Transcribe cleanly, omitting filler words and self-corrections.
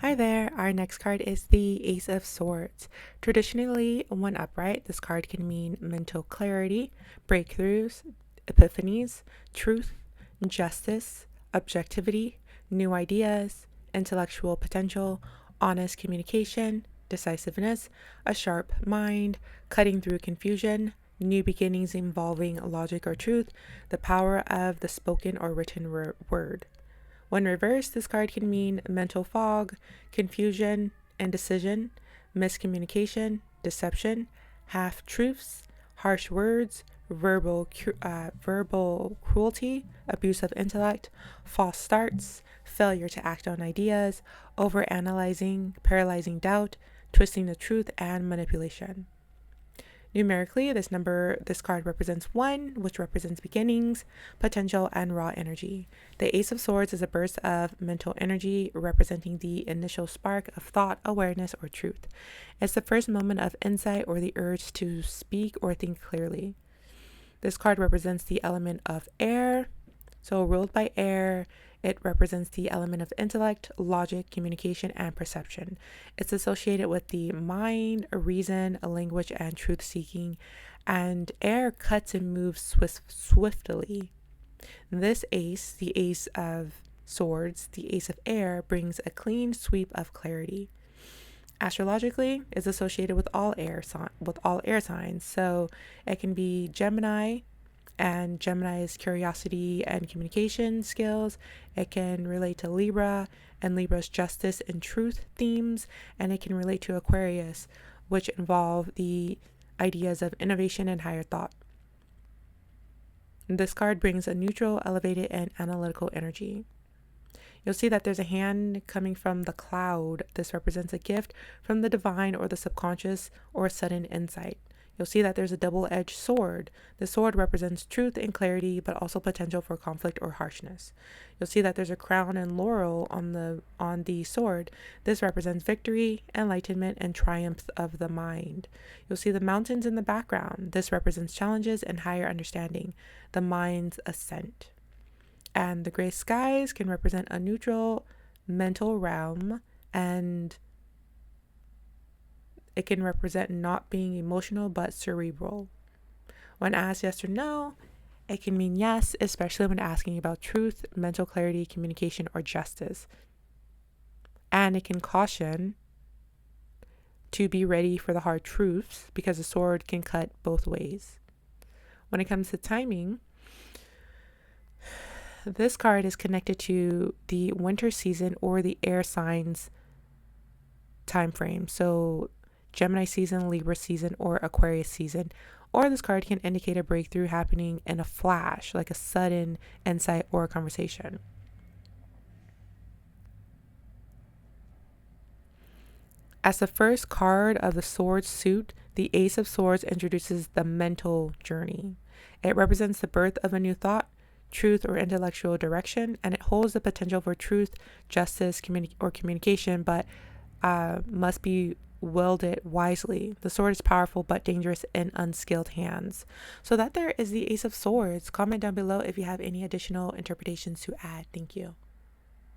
Hi there. Our next card is the Ace of Swords. Traditionally, when upright, this card can mean mental clarity, breakthroughs, epiphanies, truth, justice, objectivity, new ideas, intellectual potential, honest communication, decisiveness, a sharp mind, cutting through confusion, new beginnings involving logic or truth, the power of the spoken or written word. When reversed, this card can mean mental fog, confusion, indecision, miscommunication, deception, half truths, harsh words, verbal cruelty, abuse of intellect, false starts, failure to act on ideas, overanalyzing, paralyzing doubt, twisting the truth, and manipulation. Numerically, this card represents 1, which represents beginnings, potential, and raw energy. The Ace of Swords is a burst of mental energy representing the initial spark of thought, awareness, or truth. It's the first moment of insight or the urge to speak or think clearly. This card represents the element of air. So, ruled by air, it represents the element of intellect, logic, communication, and perception. It's associated with the mind, reason, language, and truth seeking. And air cuts and moves swiftly. This ace, the Ace of Swords, the Ace of Air, brings a clean sweep of clarity. Astrologically, is associated with all air signs. So it can be Gemini, and Gemini's curiosity and communication skills. It can relate to Libra and Libra's justice and truth themes, and it can relate to Aquarius, which involve the ideas of innovation and higher thought. This card brings a neutral, elevated, and analytical energy. You'll see that there's a hand coming from the cloud. This represents a gift from the divine or the subconscious or sudden insight. You'll see that there's a double-edged sword. The sword represents truth and clarity, but also potential for conflict or harshness. You'll see that there's a crown and laurel on the sword. This represents victory, enlightenment, and triumph of the mind. You'll see the mountains in the background. This represents challenges and higher understanding, the mind's ascent. And the gray skies can represent a neutral mental realm, and it can represent not being emotional but cerebral. When asked yes or no, it can mean yes, especially when asking about truth, mental clarity, communication, or justice. And it can caution to be ready for the hard truths because the sword can cut both ways. When it comes to timing, this card is connected to the winter season or the air signs time frame. So Gemini season, Libra season, or Aquarius season. Or this card can indicate a breakthrough happening in a flash, like a sudden insight or a conversation. As the first card of the Swords suit, the Ace of Swords introduces the mental journey. It represents the birth of a new thought, truth, or intellectual direction, and it holds the potential for truth, justice, communication, but must be wielded wisely. The sword is powerful but dangerous in unskilled hands. So that there is the Ace of Swords. Comment down below if you have any additional interpretations to add. Thank you.